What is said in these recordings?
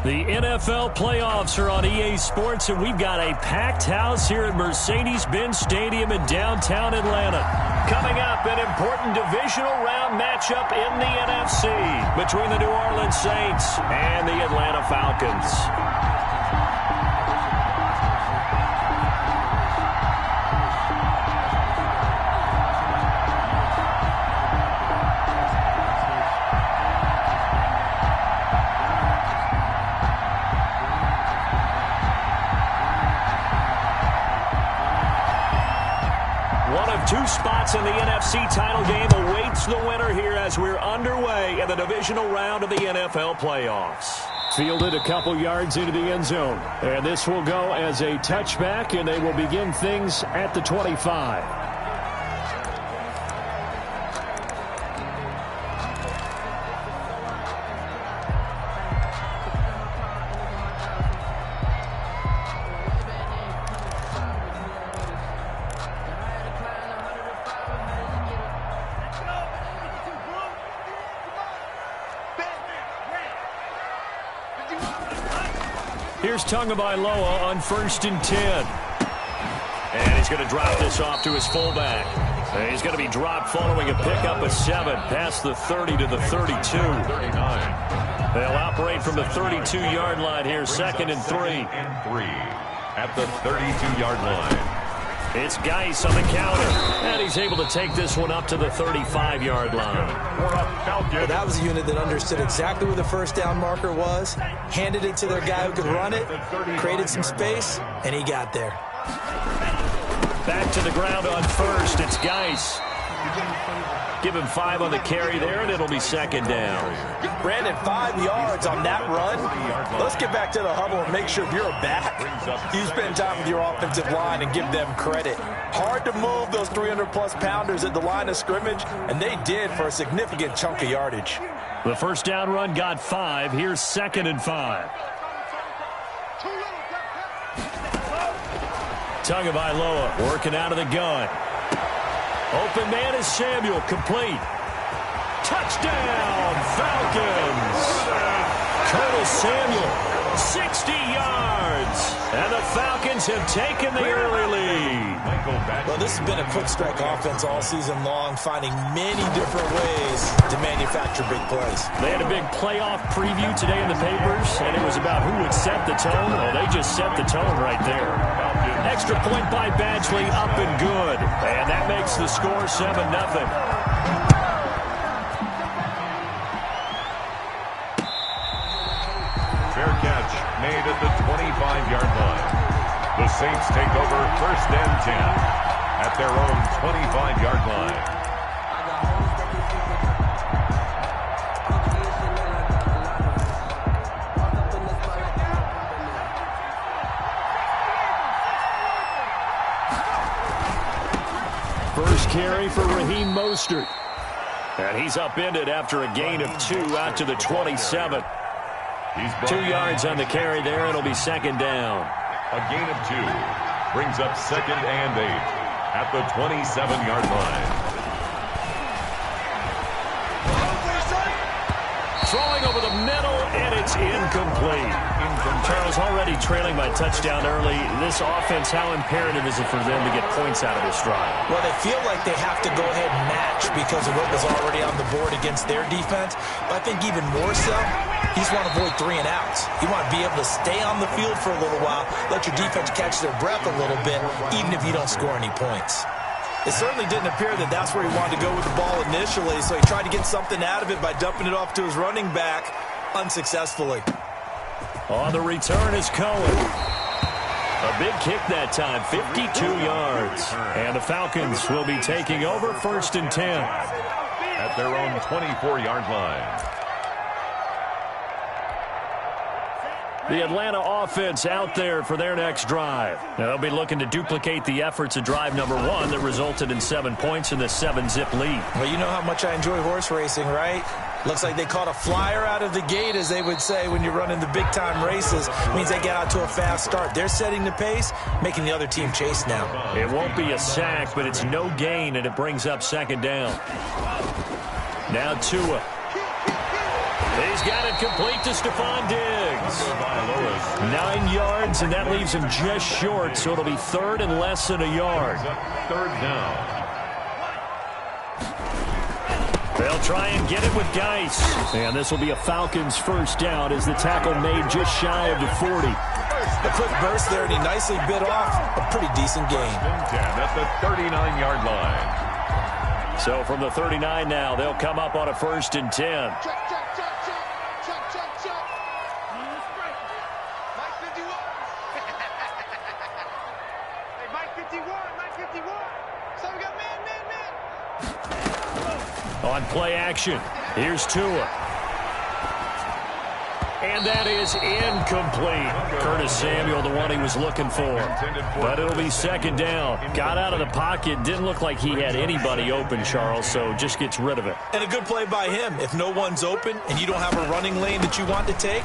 The NFL playoffs are on EA Sports, and we've got a packed house here at Mercedes-Benz Stadium in downtown Atlanta. Coming up, an important divisional round matchup in the NFC between the New Orleans Saints and the Atlanta Falcons. Two spots in the NFC title game awaits the winner here as we're underway in the divisional round of the NFL playoffs. Fielded a couple yards into the end zone. And this will go as a touchback, and they will begin things at the 25. Here's Tagovailoa on 1st and 10. And he's going to drop this off to his fullback. And he's going to be dropped following a pickup of 7 past the 30 to the 32. 39. They'll operate from the 32-yard line here, 2nd and 3. At the 32-yard line. It's Geis on the counter, and he's able to take this one up to the 35-yard line. Well, that was a unit that understood exactly where the first down marker was, handed it to their guy who could run it, created some space, and he got there. Back to the ground on 1st. It's Geis. Give him 5 on the carry there, and it'll be 2nd down. Brandon, 5 yards on that run. Let's get back to the huddle and make sure if you're back, you spend time with your offensive line and give them credit. Hard to move those 300-plus pounders at the line of scrimmage, and they did for a significant chunk of yardage. The first down run got 5. Here's 2nd and 5. Tagovailoa working out of the gun. Open man is Samuel, complete. Touchdown, Falcons! Curtis Samuel, 60 yards. And the Falcons have taken the early lead. Well, this has been a quick strike offense all season long, finding many different ways to manufacture big plays. They had a big playoff preview today in the papers, and it was about who would set the tone. Well, they just set the tone right there. Extra point by Badgley, up and good. And that makes the score 7-0. Fair catch made at the 25-yard line. The Saints take over 1st and 10 at their own 25-yard line. First carry for Raheem Mostert. And he's upended after a gain of 2 out to the 27. 2 yards on the carry there. It'll be 2nd down. A gain of 2 brings up 2nd and 8 at the 27-yard line. Throwing over the middle, and it's incomplete. Charles, already trailing by touchdown early. This offense, how imperative is it for them to get points out of this drive? Well, they feel like they have to go ahead and match because of what was already on the board against their defense. But I think even more so, you just want to avoid 3 and outs. You want to be able to stay on the field for a little while, let your defense catch their breath a little bit, even if you don't score any points. It certainly didn't appear that that's where he wanted to go with the ball initially, so he tried to get something out of it by dumping it off to his running back unsuccessfully. On the return is Cohen. A big kick that time, 52 yards. And the Falcons will be taking over 1st and 10. At their own 24-yard line. The Atlanta offense out there for their next drive. Now, they'll be looking to duplicate the efforts of drive number 1 that resulted in 7 points in the 7-zip lead. Well, you know how much I enjoy horse racing, right? Looks like they caught a flyer out of the gate, as they would say when you're running the big-time races. Means they get out to a fast start. They're setting the pace, making the other team chase now. It won't be a sack, but it's no gain, and it brings up 2nd down. Now Tua. He's got it complete to Stephon Diggs. 9 yards, and that leaves him just short, so it'll be third and less than a yard. Third down. They'll try and get it with Geis. And this will be a Falcons first down as the tackle made just shy of the 40. A quick burst there, and he nicely bit off a pretty decent gain. 10 at the 39-yard line. So from the 39 now, they'll come up on a 1st and 10. On play action, here's Tua. And that is incomplete. Curtis Samuel, the one he was looking for. But it'll be 2nd down. Got out of the pocket. Didn't look like he had anybody open, Charles, so just gets rid of it. And a good play by him. If no one's open and you don't have a running lane that you want to take,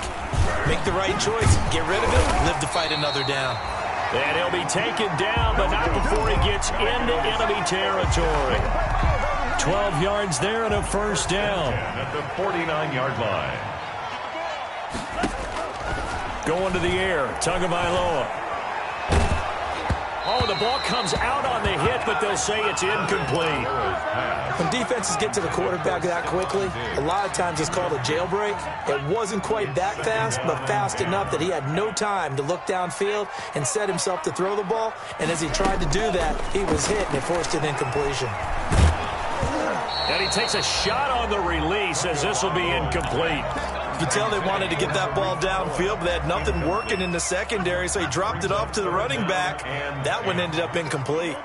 make the right choice. Get rid of it. Live to fight another down. And he'll be taken down, but not before he gets into enemy territory. 12 yards there and a 1st down. At the 49-yard line. Going to the air, Tagovailoa. Oh, the ball comes out on the hit, but they'll say it's incomplete. When defenses get to the quarterback that quickly, a lot of times it's called a jailbreak. It wasn't quite that fast, but fast enough that he had no time to look downfield and set himself to throw the ball. And as he tried to do that, he was hit, and it forced an incompletion. And he takes a shot on the release as this will be incomplete. You could tell they wanted to get that ball downfield, but they had nothing working in the secondary, so he dropped it off to the running back. That one ended up incomplete.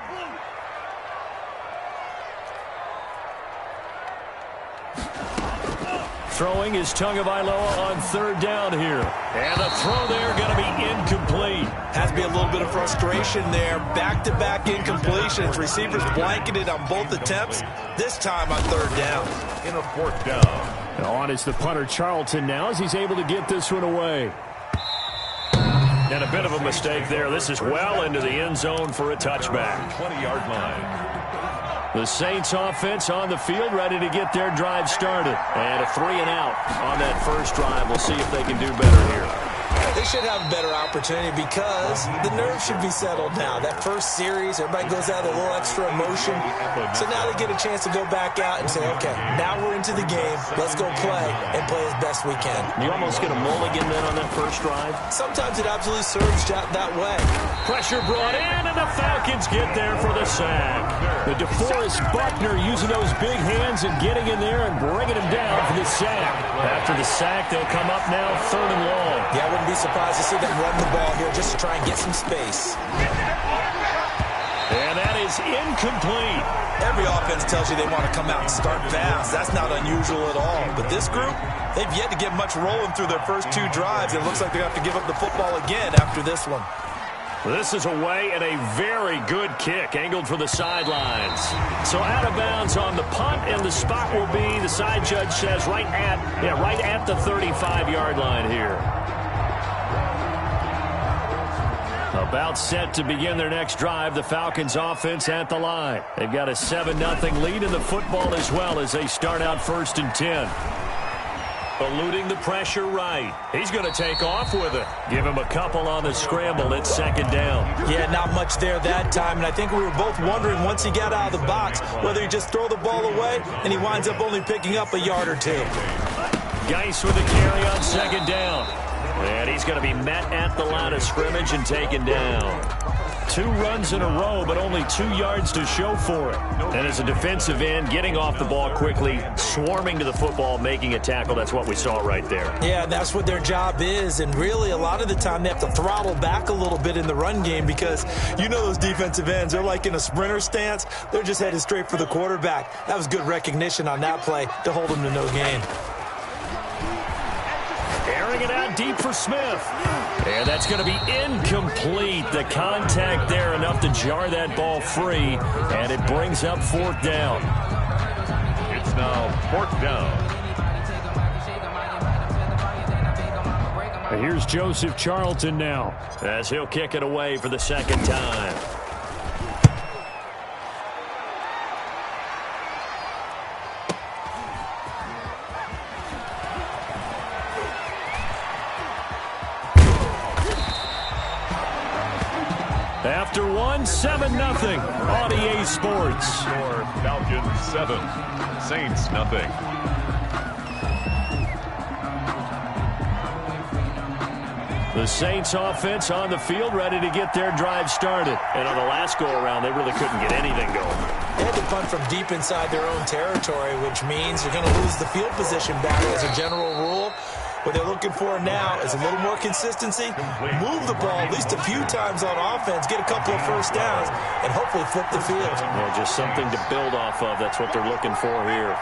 Throwing is Tagovailoa on 3rd down here. And the throw there going to be incomplete. Has to be a little bit of frustration there. Back-to-back incompletions. Receivers blanketed on both attempts, this time on 3rd down. In a 4th down. On is the punter Charlton now as he's able to get this one away. And a bit of a mistake there. This is well into the end zone for a touchback. 20-yard line. The Saints offense on the field, ready to get their drive started. And a 3 and out on that first drive. We'll see if they can do better here. They should have a better opportunity because the nerves should be settled now. That first series, everybody goes out with a little extra emotion. So now they get a chance to go back out and say, okay, now we're into the game. Let's go play and play as best we can. You almost get a mulligan then on that first drive? Sometimes it absolutely serves that way. Pressure brought in, and the Falcons get there for the sack. The DeForest Buckner using those big hands and getting in there and bringing him down for the sack. After the sack, they'll come up now 3rd and long. Yeah, I wouldn't be surprised to see them run the ball here just to try and get some space. And that is incomplete. Every offense tells you they want to come out and start fast. That's not unusual at all. But this group, they've yet to get much rolling through their first 2 drives. It looks like they have to give up the football again after this one. This is away and a very good kick angled for the sidelines. So out of bounds on the punt, and the spot will be, the side judge says, right at the 35-yard line here. About set to begin their next drive, the Falcons offense at the line. They've got a 7-0 lead in the football as well as they start out 1st and 10. Eluding the pressure right. He's going to take off with it. Give him a couple on the scramble. It's 2nd down. Yeah, not much there that time. And I think we were both wondering once he got out of the box whether he just throw the ball away and he winds up only picking up a yard or 2. Geis with the carry on 2nd down. And he's going to be met at the line of scrimmage and taken down. 2 runs in a row, but only 2 yards to show for it. And as a defensive end, getting off the ball quickly, swarming to the football, making a tackle, that's what we saw right there. Yeah, that's what their job is. And really, a lot of the time, they have to throttle back a little bit in the run game because you know those defensive ends, they're like in a sprinter stance. They're just headed straight for the quarterback. That was good recognition on that play to hold them to no gain. Airing it out deep for Smith. And that's going to be incomplete. The contact there enough to jar that ball free. And it brings up 4th down. It's now 4th down. Here's Joseph Charlton now as he'll kick it away for the 2nd time. After one, 7-0 on EA Sports. Score Falcons 7, Saints nothing. The Saints offense on the field, ready to get their drive started. And on the last go-around, they really couldn't get anything going. They had to punt from deep inside their own territory, which means you're going to lose the field position battle as a general rule. What they're looking for now is a little more consistency, move the ball at least a few times on offense, get a couple of first downs, and hopefully flip the field. Yeah, just something to build off of. That's what they're looking for here.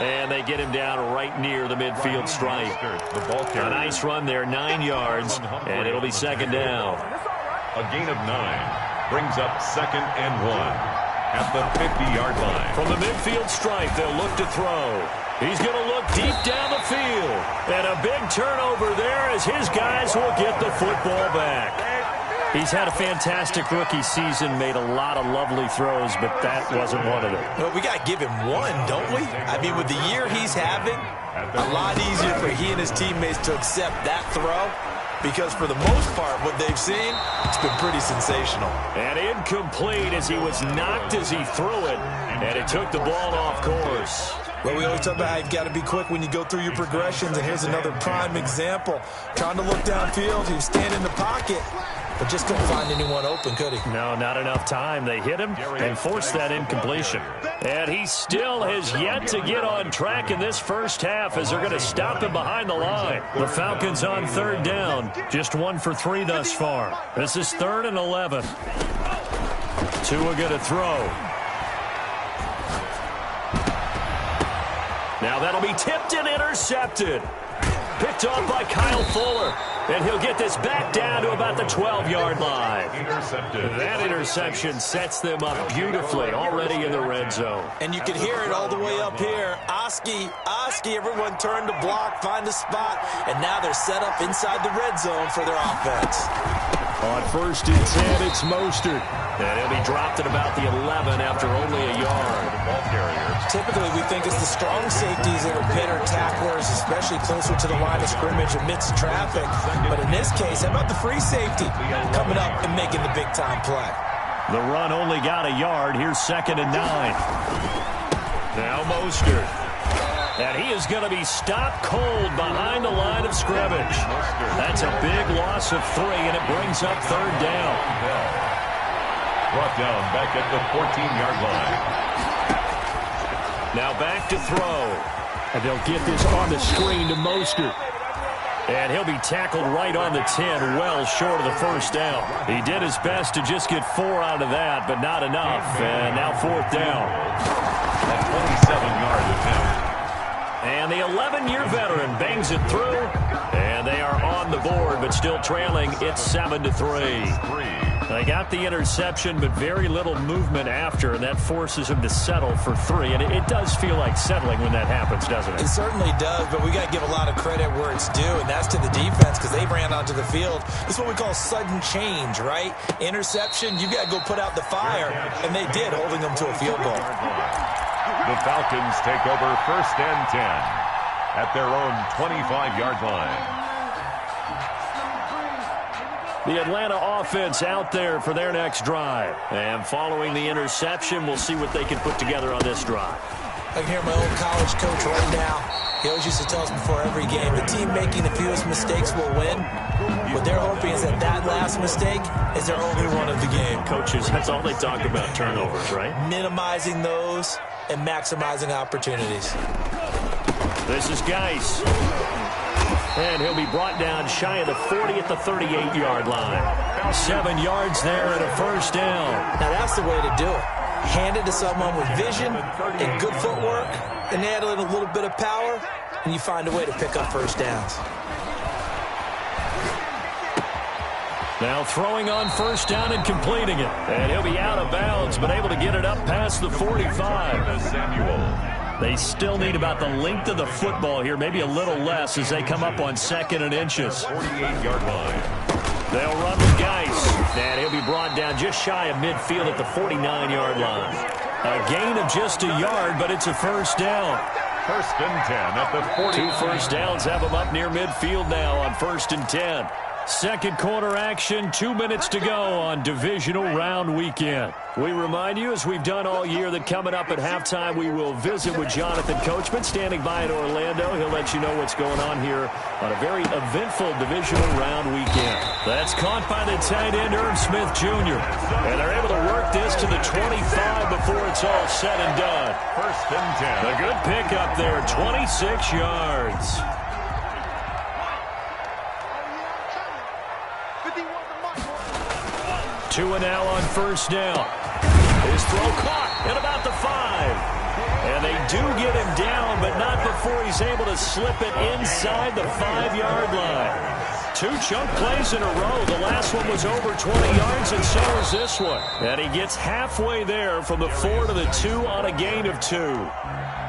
And they get him down right near the midfield stripe. A nice run there, 9 yards, and it'll be second down. A gain of 9 brings up 2nd and 1 at the 50-yard line. From the midfield stripe, they'll look to throw. He's going to look deep down the field. And a big turnover there as his guys will get the football back. He's had a fantastic rookie season, made a lot of lovely throws, but that wasn't one of them. Well, we got to give him one, don't we? I mean, with the year he's having, a lot easier for he and his teammates to accept that throw. Because for the most part, what they've seen, it's been pretty sensational. And incomplete as he was knocked as he threw it, and it took the ball off course. Well, we always talk about how you've got to be quick when you go through your progressions, and here's another prime example. Trying to look downfield, he was standing in the pocket, but just couldn't find anyone open, could he? No, not enough time. They hit him and forced that incompletion. And he still has yet to get on track in this first half as they're going to stop him behind the line. The Falcons on third down, just 1 for 3 thus far. This is 3rd and 11. Tua going to throw. Now that'll be tipped and intercepted. Picked off by Kyle Fuller. And he'll get this back down to about the 12-yard line. Intercepted. That interception sets them up beautifully already in the red zone. And you can hear it all the way up here. Oski, everyone turned to block, find a spot, and now they're set up inside the red zone for their offense. On 1st and 10, it's Mostert. And he'll be dropped at about the 11 after only a yard. Ball carrier. Typically, we think it's the strong safeties that are better tacklers, especially closer to the line of scrimmage amidst traffic. But in this case, how about the free safety coming up and making the big-time play? The run only got a yard. Here's 2nd and 9. Now Mostert. And he is going to be stopped cold behind the line of scrimmage. That's a big loss of 3, and it brings up 3rd down. Brought down back at the 14-yard line. Now back to throw. And they'll get this on the screen to Mostert. And he'll be tackled right on the 10, well short of the first down. He did his best to just get 4 out of that, but not enough. And now 4th down. A 27-yard attempt. And the 11-year veteran bangs it through. And they are on the board, but still trailing. It's 7-3. They got the interception, but very little movement after, and that forces him to settle for 3. And it does feel like settling when that happens, doesn't it? It certainly does, but we got to give a lot of credit where it's due, and that's to the defense because they ran onto the field. This is what we call sudden change, right? Interception, you got to go put out the fire, and they did, holding them to a field goal. The Falcons take over 1st and 10 at their own 25-yard line. The Atlanta offense out there for their next drive. And following the interception, we'll see what they can put together on this drive. I can hear my old college coach right now. He always used to tell us before every game, the team making the fewest mistakes will win. What they're hoping is that that last mistake is their only one of the game. Coaches, that's all they talk about, turnovers, right? Minimizing those and maximizing opportunities. This is Geis. And he'll be brought down shy of the 40 at the 38-yard line. 7 yards there and a 1st down. Now that's the way to do it. Hand it to someone with vision and good footwork, and add in a little bit of power, and you find a way to pick up 1st downs. Now throwing on 1st down and completing it. And he'll be out of bounds, but able to get it up past the 45. Samuel. They still need about the length of the football here, maybe a little less as they come up on 2nd and inches. 48-yard line. They'll run with Geis. And he'll be brought down just shy of midfield at the 49-yard line. A gain of just a yard, but it's a first down. First and 10 at the 40. 2 first downs have them up near midfield now on first and 10. Second quarter action, 2 minutes to go on divisional round weekend. We remind you, as we've done all year, that coming up at halftime, we will visit with Jonathan Coachman, standing by in Orlando. He'll let you know what's going on here on a very eventful divisional round weekend. That's caught by the tight end, Irv Smith Jr. And they're able to work this to the 25 before it's all said and done. First and 10. A good pickup there, 26 yards. 2 and now on first down. His throw caught at about the 5. And they do get him down, but not before he's able to slip it inside the 5-yard line. 2 chunk plays in a row. The last one was over 20 yards, and so is this one. And he gets halfway there from the 4 to the 2 on a gain of 2.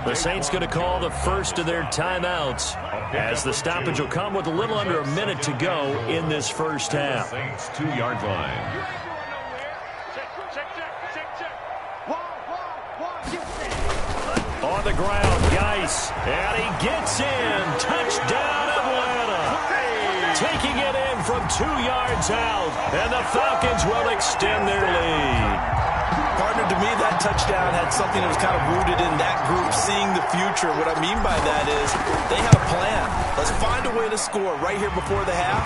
The Saints going to call the first of their timeouts, as the stoppage will come with a little under a minute to go in this first half. Saints 2-yard line. On the ground, Geis, and he gets in. Touchdown, Atlanta. Taking it in from 2 yards out, and the Falcons will extend their lead. Partner, to me, that touchdown had something that was kind of rooted in that group seeing the future. What I mean by that is they had a plan. Let's find a way to score right here before the half,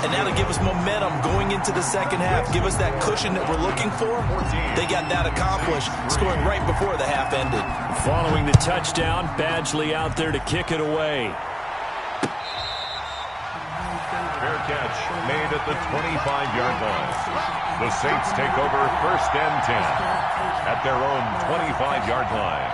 and that'll give us momentum going into the second half. Give us that cushion that we're looking for. They got that accomplished, scoring right before the half ended. Following the touchdown, Badgley out there to kick it away. Fair catch made at the 25-yard line. The Saints take over first and 10 at their own 25-yard line.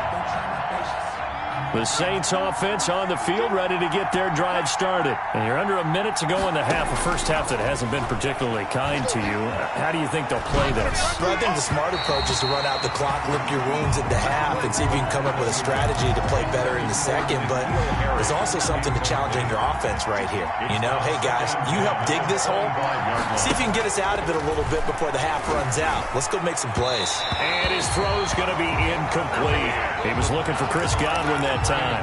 The Saints offense on the field, ready to get their drive started. And you're under a minute to go in the half, a first half that hasn't been particularly kind to you. How do you think they'll play this? Well, I think the smart approach is to run out the clock, lick your wounds at the half, and see if you can come up with a strategy to play better in the second. But there's also something to challenging your offense right here. You know, hey, guys, you help dig this hole. See if you can get us out of it a little bit before the half runs out. Let's go make some plays. And his throw's going to be incomplete. He was looking for Chris Godwin that time.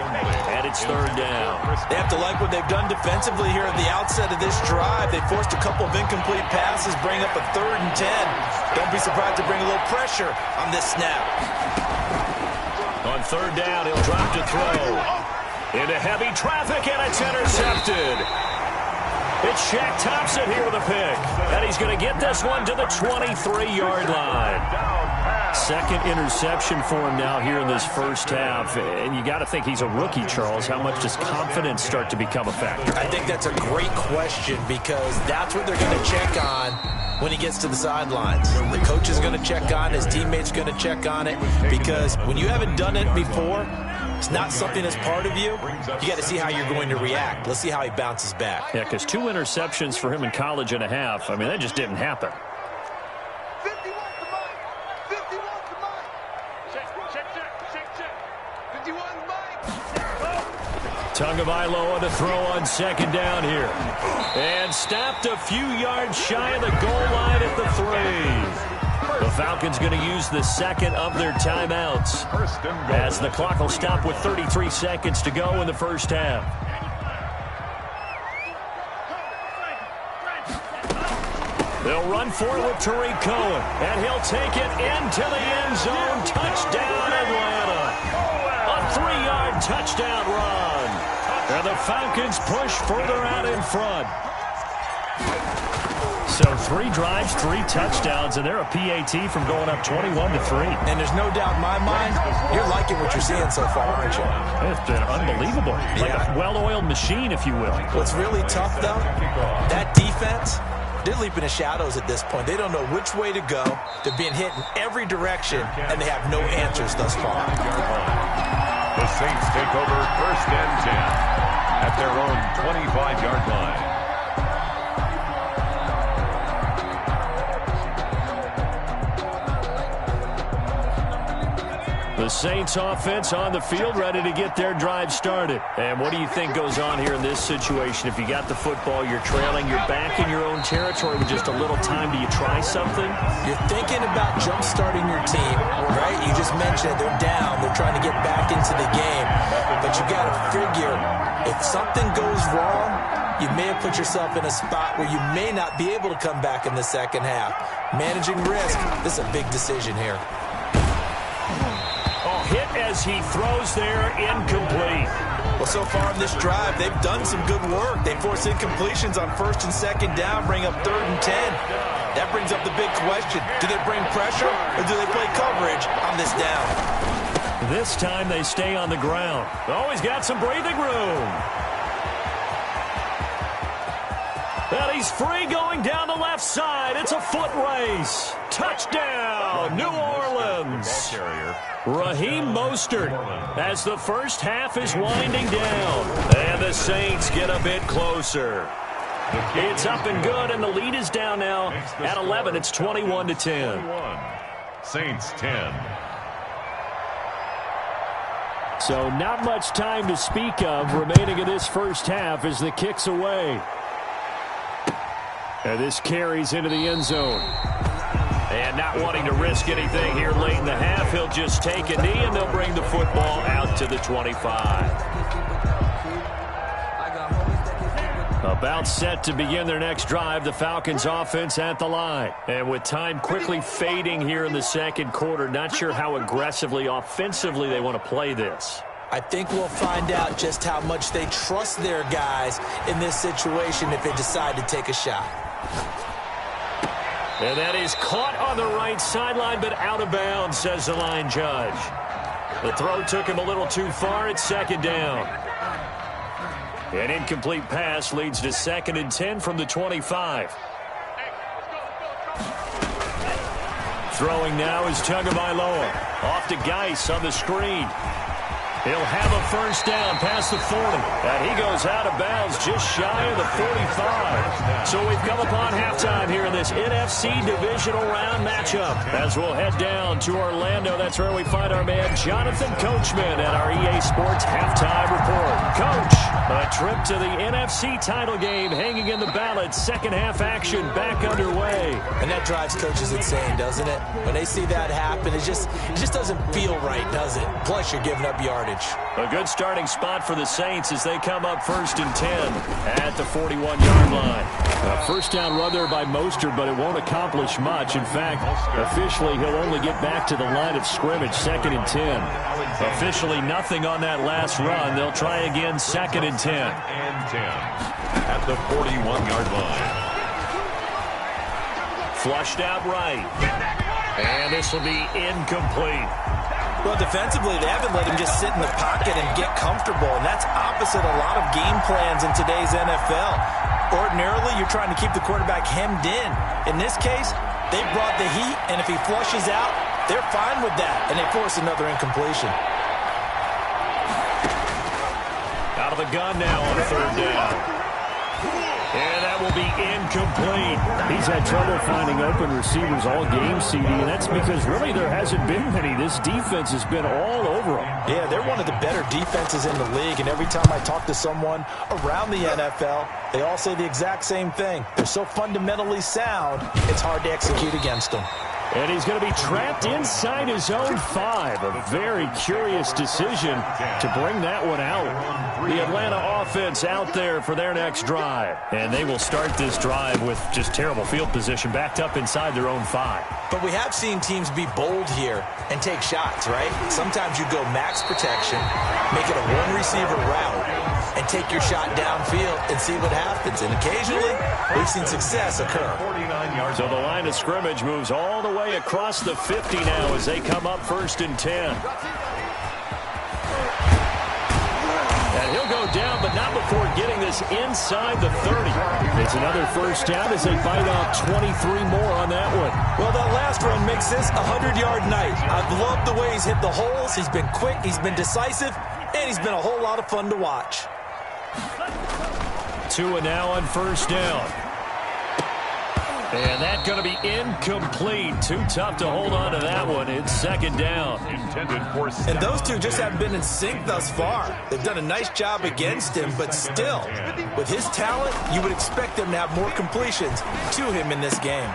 And it's third down. They have to like what they've done defensively here at the outset of this drive. They forced a couple of incomplete passes, bring up a 3rd and 10. Don't be surprised to bring a little pressure on this snap. On third down, he'll drop to throw. Into heavy traffic, and it's intercepted. It's Shaq Thompson here with a pick. And he's going to get this one to the 23-yard line. Second interception for him now here in this first half. And you got to think he's a rookie, Charles. How much does confidence start to become a factor? I think that's a great question, because that's what they're going to check on when he gets to the sidelines. The coach is going to check on, his teammates going to check on it, because when you haven't done it before, it's not something that's part of you. You got to see how you're going to react. Let's see how he bounces back. Yeah, because 2 interceptions for him in college and a half. I mean, that just didn't happen. Tagovailoa to throw on second down here. And stopped a few yards shy of the goal line at the 3. The Falcons going to use the second of their timeouts, as the clock will stop with 33 seconds to go in the first half. They'll run for it with Tariq Cohen, and he'll take it into the end zone. Touchdown, Atlanta. A 3-yard touchdown run. And the Falcons push further out in front. So 3 drives, 3 touchdowns, and they're a PAT from going up 21-3. And there's no doubt in my mind, you're liking what you're seeing so far, aren't you? It's been unbelievable. Like a well-oiled machine, if you will. What's really tough, though, that defense, they're leaping in shadows at this point. They don't know which way to go. They're being hit in every direction, and they have no answers thus far. The Saints take over first and 10 at their own 25-yard line. The The Saints offense on the field, ready to get their drive started. And what do you think goes on here in this situation? If you got the football, you're trailing, you're back in your own territory with just a little time. Do you try something? You're thinking about jump-starting your team, right? You just mentioned they're down. They're trying to get back into the game. But you got to figure, if something goes wrong, you may have put yourself in a spot where you may not be able to come back in the second half. Managing risk, this is a big decision here. Hit as he throws there, incomplete. Well, so far in this drive, they've done some good work. They force incompletions on 1st and 2nd down, bring up 3rd and 10. That brings up the big question. Do they bring pressure or do they play coverage on this down? This time they stay on the ground. Oh, he's got some breathing room. And he's free going down the left side. It's a foot race. Touchdown, New Orleans. Raheem Mostert as the first half is winding down. And the Saints get a bit closer. It's up and good, and the lead is down now at 11. It's 21-10. Saints 10. So not much time to speak of remaining in this first half as the kick's away. And this carries into the end zone. And not wanting to risk anything here late in the half, he'll just take a knee, and they'll bring the football out to the 25. About set to begin their next drive, the Falcons offense at the line. And with time quickly fading here in the second quarter, not sure how aggressively, offensively they want to play this. I think we'll find out just how much they trust their guys in this situation if they decide to take a shot. And that is caught on the right sideline, but out of bounds, says the line judge. The throw took him a little too far. It's 2nd down. An incomplete pass leads to 2nd and 10 from the 25. Throwing now is Tagovailoa. Off to Geis on the screen. He'll have a first down past the 40. And he goes out of bounds just shy of the 45. So we've come upon halftime here in this NFC divisional round matchup. As we'll head down to Orlando, that's where we find our man Jonathan Coachman at our EA Sports Halftime Report. Coach, a trip to the NFC title game hanging in the balance. Second half action back underway. And that drives coaches insane, doesn't it? When they see that happen, it just doesn't feel right, does it? Plus, you're giving up yardage. A good starting spot for the Saints as they come up 1st and 10 at the 41-yard line. A first down run there by Mostert, but it won't accomplish much. In fact, officially he'll only get back to the line of scrimmage, 2nd and 10. Officially nothing on that last run. They'll try again, 2nd and 10. At the 41-yard line. Flushed out right. And this will be incomplete. Well, defensively, they haven't let him just sit in the pocket and get comfortable, and that's opposite a lot of game plans in today's NFL. Ordinarily, you're trying to keep the quarterback hemmed in. In this case, they brought the heat, and if he flushes out, they're fine with that, and they force another incompletion. Out of the gun now on 3rd down. And that will be incomplete. He's had trouble finding open receivers all game, CD, and that's because really there hasn't been many. This defense has been all over them. Yeah, they're one of the better defenses in the league, and every time I talk to someone around the NFL, they all say the exact same thing. They're so fundamentally sound, it's hard to execute against them. And he's going to be trapped inside his own 5. A very curious decision to bring that one out. The Atlanta offense out there for their next drive. And they will start this drive with just terrible field position, backed up inside their own 5. But we have seen teams be bold here and take shots, right? Sometimes you go max protection, make it a one-receiver route, and take your shot downfield and see what happens. And occasionally, we've seen success occur. So the line of scrimmage moves all the way across the 50 now as they come up 1st and 10. And he'll go down, but not before getting this inside the 30. It's another first down as they bite off 23 more on that one. Well, that last run makes this a 100-yard night. I've loved the way he's hit the holes. He's been quick, he's been decisive, and he's been a whole lot of fun to watch. Tua now on 1st down. And that's going to be incomplete. Too tough to hold on to that one. It's second down. And those two just haven't been in sync thus far. They've done a nice job against him, but still, with his talent, you would expect them to have more completions to him in this game.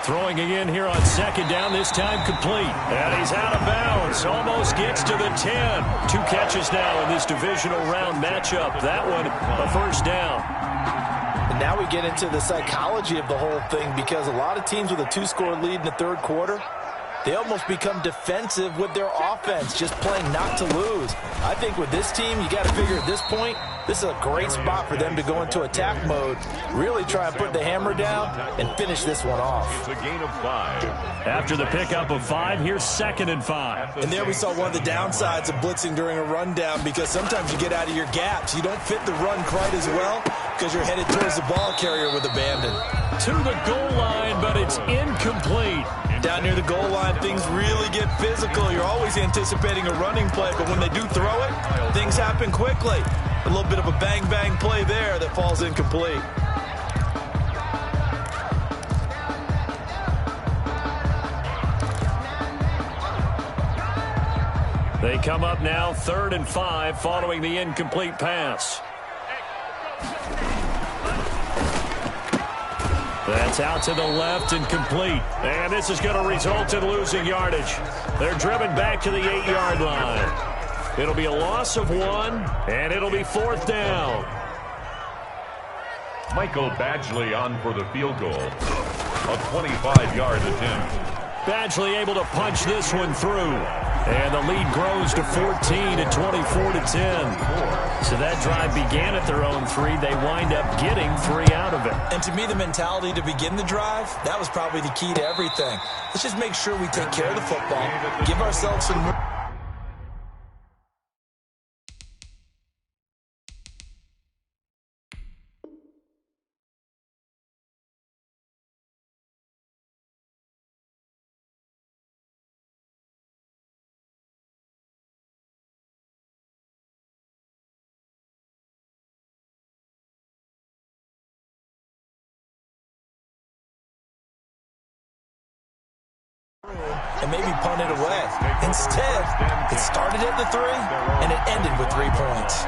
Throwing again here on second down, this time complete. And he's out of bounds. Almost gets to the 10. 2 catches now in this divisional round matchup. That one, a first down. And now we get into the psychology of the whole thing, because a lot of teams with a 2-score lead in the third quarter, they almost become defensive with their offense, just playing not to lose. I think with this team, you got to figure at this point, this is a great spot for them to go into attack mode, really try and put the hammer down and finish this one off. It's a gain of 5. After the pickup of 5, here's 2nd and 5. And there we saw one of the downsides of blitzing during a rundown, because sometimes you get out of your gaps. You don't fit the run quite as well because you're headed towards the ball carrier with abandon. To the goal line, but it's incomplete. Down near the goal line, things really get physical. You're always anticipating a running play, but when they do throw it, things happen quickly. A little bit of a bang-bang play there that falls incomplete. They come up now 3rd and 5 following the incomplete pass. That's out to the left and complete. And this is going to result in losing yardage. They're driven back to the 8-yard line. It'll be a loss of 1, and it'll be 4th down. Michael Badgley on for the field goal. A 25-yard attempt. Badgley able to punch this one through. And the lead grows to 14 at 24-10. So that drive began at their own 3. They wind up getting 3 out of it. And to me, the mentality to begin the drive, that was probably the key to everything. Let's just make sure we take care of the football, give ourselves some room. And maybe punt it away. Instead, it started at the 3, and it ended with 3 points.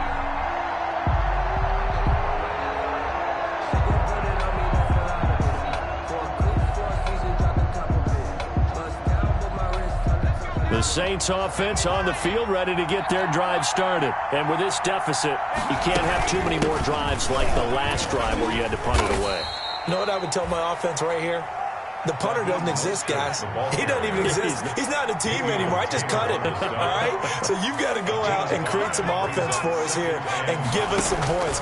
The Saints offense on the field, ready to get their drive started. And with this deficit, you can't have too many more drives like the last drive where you had to punt it away. You know what I would tell my offense right here? The punter doesn't exist, guys. He doesn't even exist. He's not a team anymore. I just cut him, all right? So you've got to go out and create some offense for us here and give us some points.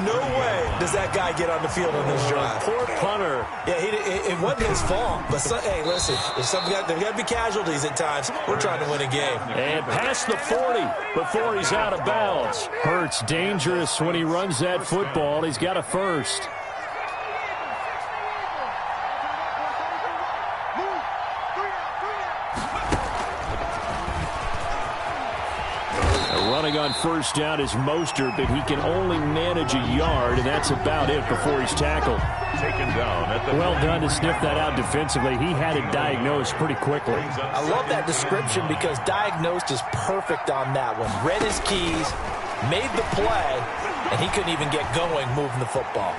No way does that guy get on the field on this drive. Poor punter. Yeah, it wasn't his fault. But, hey, listen, there's got to be casualties at times. We're trying to win a game. And past the 40 before he's out of bounds. Hurts dangerous when he runs that football. He's got a first. Running on first down is Mostert, but he can only manage a yard, and that's about it before he's tackled. Taken down at the well done to sniff that out defensively. He had it diagnosed pretty quickly. I love that description because diagnosed is perfect on that one. Read his keys, made the play, and he couldn't even get going moving the football.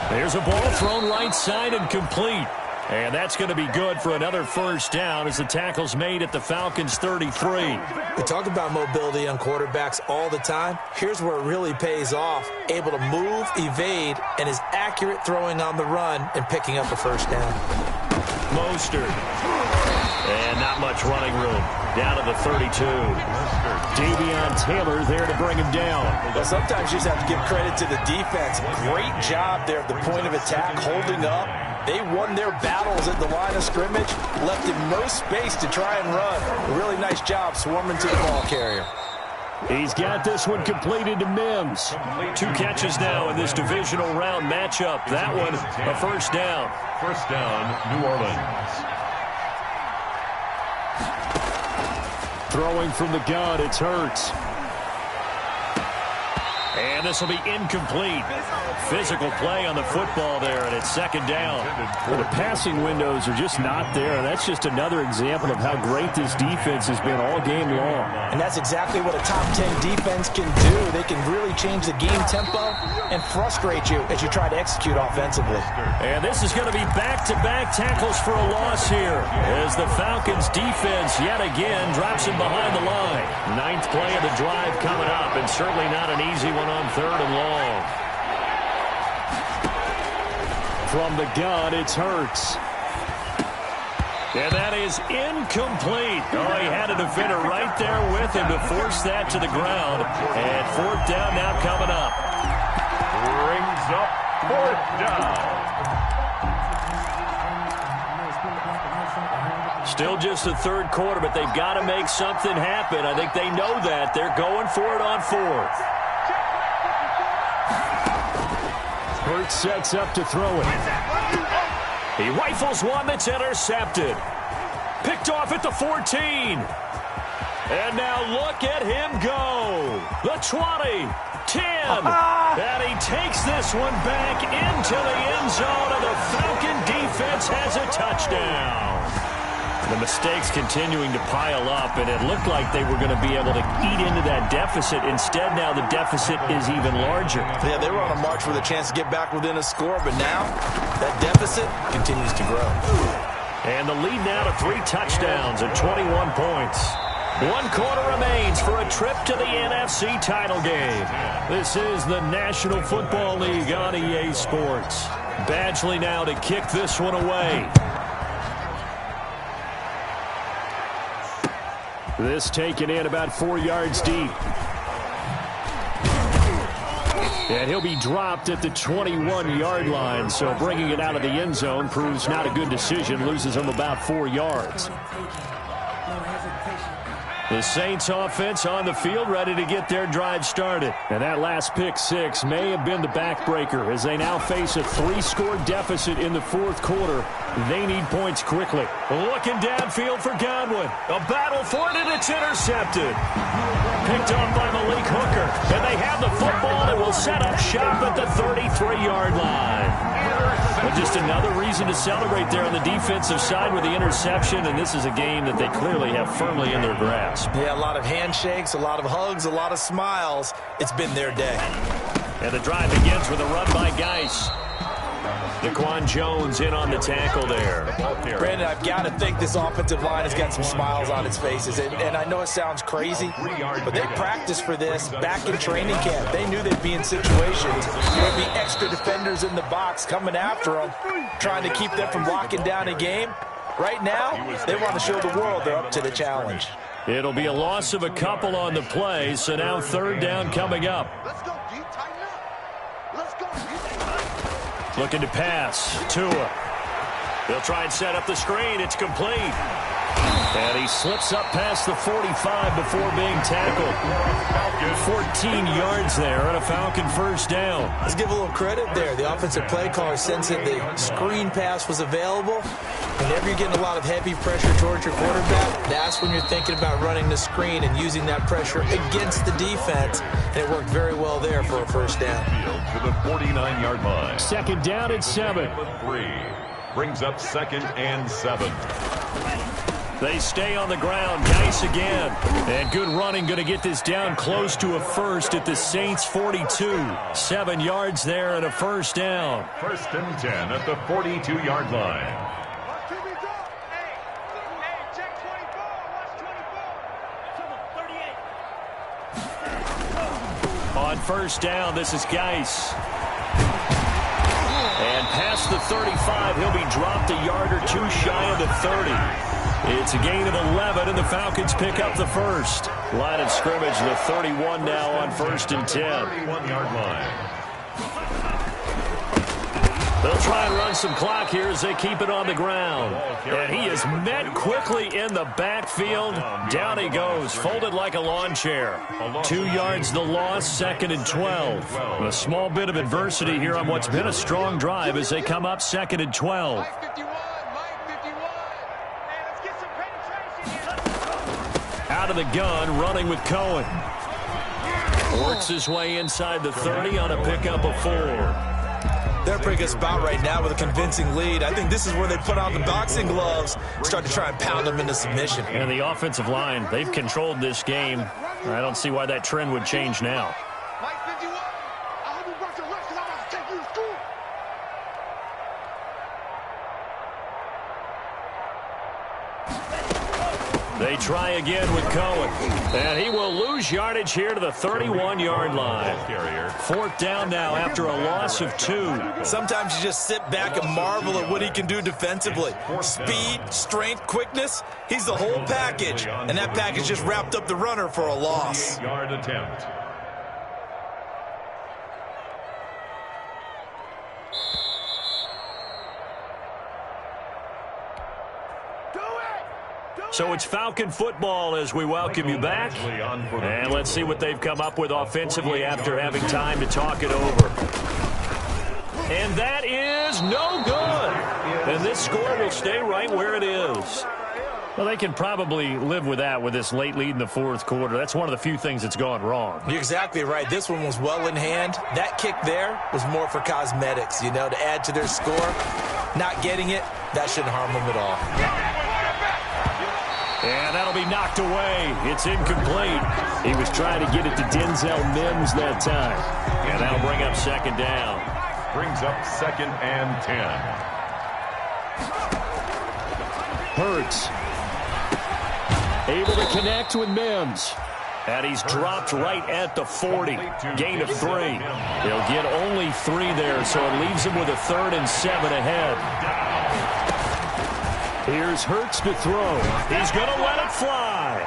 There's a ball thrown right side and complete. And that's going to be good for another first down as the tackle's made at the Falcons' 33. We talk about mobility on quarterbacks all the time. Here's where it really pays off. Able to move, evade, and is accurate throwing on the run and picking up a first down. Mostert. And not much running room. Down to the 32. Davion Taylor there to bring him down. Well, sometimes you just have to give credit to the defense. Great job there at the point of attack, holding up. They won their battles at the line of scrimmage, left him no space to try and run. A really nice job swarming to the ball carrier. He's got this one completed to Mims. 2 catches now in this divisional round matchup. That one, a first down. First down, New Orleans. Throwing from the gun, it's Hurts. And this will be incomplete. Physical play on the football there, and it's second down. Well, the passing windows are just not there. That's just another example of how great this defense has been all game long. And that's exactly what a top 10 defense can do. They can really change the game tempo and frustrate you as you try to execute offensively. And this is going to be back-to-back tackles for a loss here as the Falcons defense yet again drops him behind the line. Ninth play of the drive coming up, and certainly not an easy one on third and long. From the gun, it's Hurts. And that is incomplete. Oh, he had a defender right there with him to force that to the ground. And fourth down now coming up. Brings up fourth down. Still just the third quarter, but they've got to make something happen. I think they know that. They're going for it on fourth. Hurts sets up to throw it. He rifles one that's intercepted. Picked off at the 14. And now look at him go. The 20, 10. And he takes this one back into the end zone, and the Falcon defense has a touchdown. The mistakes continuing to pile up, and it looked like they were going to be able to eat into that deficit. Instead, now the deficit is even larger. Yeah, they were on a march with a chance to get back within a score, but now that deficit continues to grow. And the lead now to 3 touchdowns at 21 points. 1 quarter remains for a trip to the NFC title game. This is the National Football League on EA Sports. Badgley now to kick this one away. This taken in about 4 yards deep. And he'll be dropped at the 21-yard line, so bringing it out of the end zone proves not a good decision, loses him about 4 yards. The Saints offense on the field, ready to get their drive started. And that last pick six may have been the backbreaker as they now face a 3-score deficit in the fourth quarter. They need points quickly. Looking downfield for Godwin. A battle for it, and it's intercepted. Picked up by Malik Hooker. And they have the football and will set up shop at the 33-yard line. But just another reason to celebrate there on the defensive side with the interception, and this is a game that they clearly have firmly in their grasp. Yeah, a lot of handshakes, a lot of hugs, a lot of smiles. It's been their day. And the drive begins with a run by Geis. Daquan Jones in on the tackle there. Brandon, I've got to think this offensive line has got some smiles on its faces. And I know it sounds crazy, but they practiced for this back in training camp. They knew they'd be in situations where there'd be extra defenders in the box coming after them, trying to keep them from locking down a game. Right now, they want to show the world they're up to the challenge. It'll be a loss of a couple on the play, so now third down coming up. Looking to pass. Tua. They'll try and set up the screen. It's complete. And he slips up past the 45 before being tackled. 14 yards there and a Falcon first down. Let's give a little credit there. The offensive play caller sensed that the screen pass was available. Whenever you're getting a lot of heavy pressure towards your quarterback, that's when you're thinking about running the screen and using that pressure against the defense. And it worked very well there for a first down. To the 49-yard line. Second down and 7. 3 brings up 2nd and 7. They stay on the ground. Geis again. And good running, going to get this down close to a first at the Saints 42. 7 yards there and a first down. 1st and 10 at the 42-yard line. On first down, this is Geis. And past the 35, he'll be dropped a yard or two shy of the 30. It's a gain of 11, and the Falcons pick up the first. Line of scrimmage, the 31 now on 1st and 10. 31-yard line. They'll try and run some clock here as they keep it on the ground. And he is met quickly in the backfield. Down he goes, folded like a lawn chair. 2 yards the loss, 2nd and 12. A small bit of adversity here on what's been a strong drive as they come up 2nd and 12. Out of the gun, running with Cohen. Works his way inside the 30 on a pickup of 4. They're in a pretty good spot right now with a convincing lead. I think this is where they put on the boxing gloves, start to try and pound them into submission. And the offensive line, they've controlled this game. I don't see why that trend would change now. They try again with Cohen. And he will lose yardage here to the 31-yard line. 4th down now after a loss of 2. Sometimes you just sit back and marvel at what he can do defensively. Speed, strength, quickness. He's the whole package. And that package just wrapped up the runner for a loss. 48-yard attempt. So it's Falcon football as we welcome you back. And let's see what they've come up with offensively after having time to talk it over. And that is no good. And this score will stay right where it is. Well, they can probably live with that with this late lead in the 4th quarter. That's one of the few things that's gone wrong. You're exactly right. This one was well in hand. That kick there was more for cosmetics, to add to their score. Not getting it, that shouldn't harm them at all. And that'll be knocked away. It's incomplete. He was trying to get it to Denzel Mims that time. And that'll bring up 2nd down. Brings up 2nd and 10. Hurts. Able to connect with Mims. And he's dropped right at the 40. Gain of 3. He'll get only 3 there, so it leaves him with a 3rd and 7 ahead. Here's Hurts to throw. He's going to let it fly.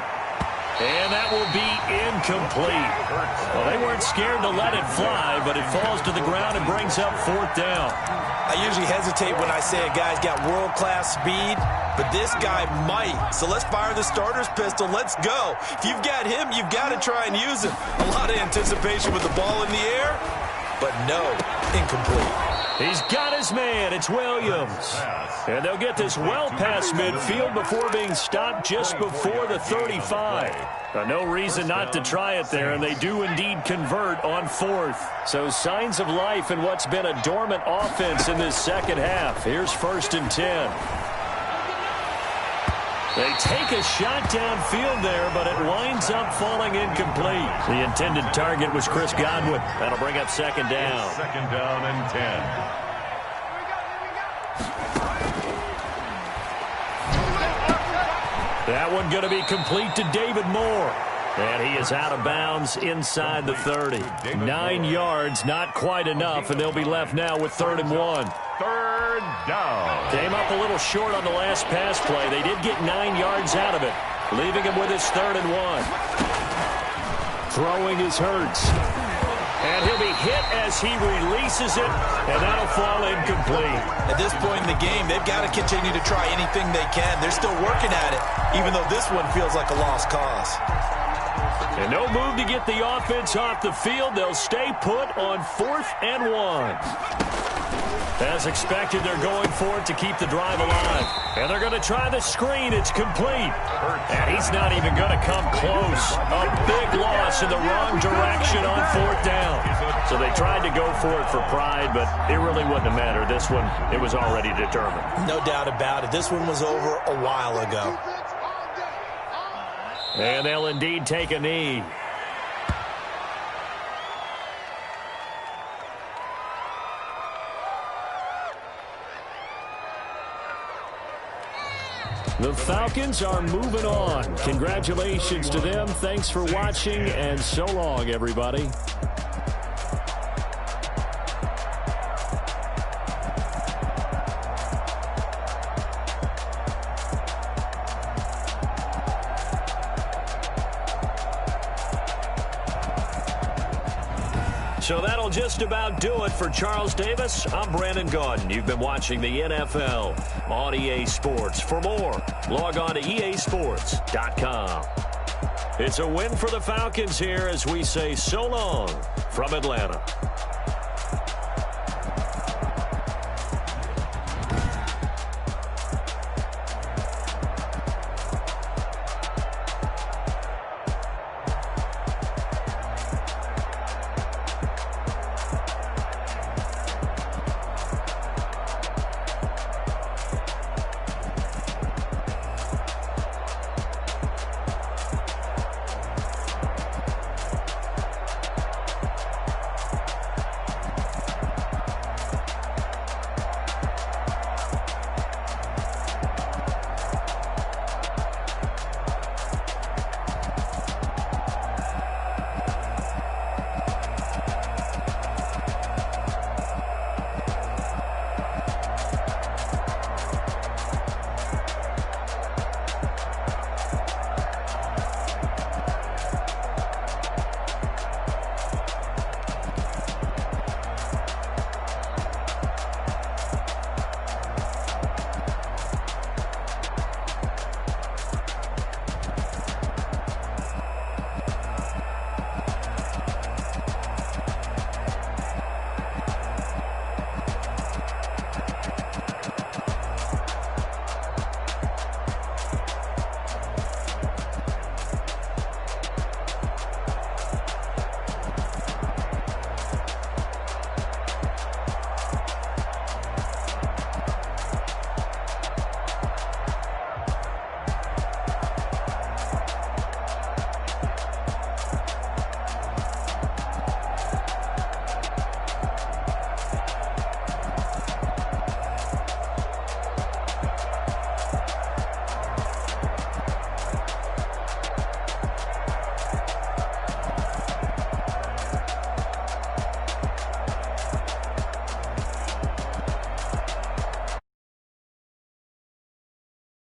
And that will be incomplete. Well, they weren't scared to let it fly, but it falls to the ground and brings up 4th down. I usually hesitate when I say a guy's got world-class speed, but this guy might. So let's fire the starter's pistol. Let's go. If you've got him, you've got to try and use him. A lot of anticipation with the ball in the air, but no, incomplete. He's got his man. It's Williams. And they'll get this well past midfield before being stopped just before the 35. No reason not to try it there, and they do indeed convert on 4th. So signs of life in what's been a dormant offense in this second half. Here's 1st and 10. They take a shot downfield there, but it winds up falling incomplete. The intended target was Chris Godwin. That'll bring up 2nd down. 2nd down and 10. That one going to be complete to David Moore. And he is out of bounds inside the 30. 9 yards, not quite enough, and they'll be left now with 3rd and 1. 3rd down. Came up a little short on the last pass play. They did get 9 yards out of it, leaving him with his 3rd and 1. Throwing is Hurts. And he'll be hit as he releases it, and that'll fall incomplete. At this point in the game, they've got to continue to try anything they can. They're still working at it, even though this one feels like a lost cause. And no move to get the offense off the field. They'll stay put on 4th and 1. As expected, they're going for it to keep the drive alive. And they're going to try the screen. It's complete. And he's not even going to come close. A big loss in the wrong direction on 4th down. So they tried to go for it for pride, but it really wouldn't have mattered. This one, it was already determined. No doubt about it. This one was over a while ago. And they'll indeed take a knee. The Falcons are moving on. Congratulations to them. Thanks for watching, and so long, everybody. So that'll just about do it for Charles Davis. I'm Brandon Gaudin. You've been watching the NFL on EA Sports. For more, log on to easports.com. It's a win for the Falcons here as we say so long from Atlanta.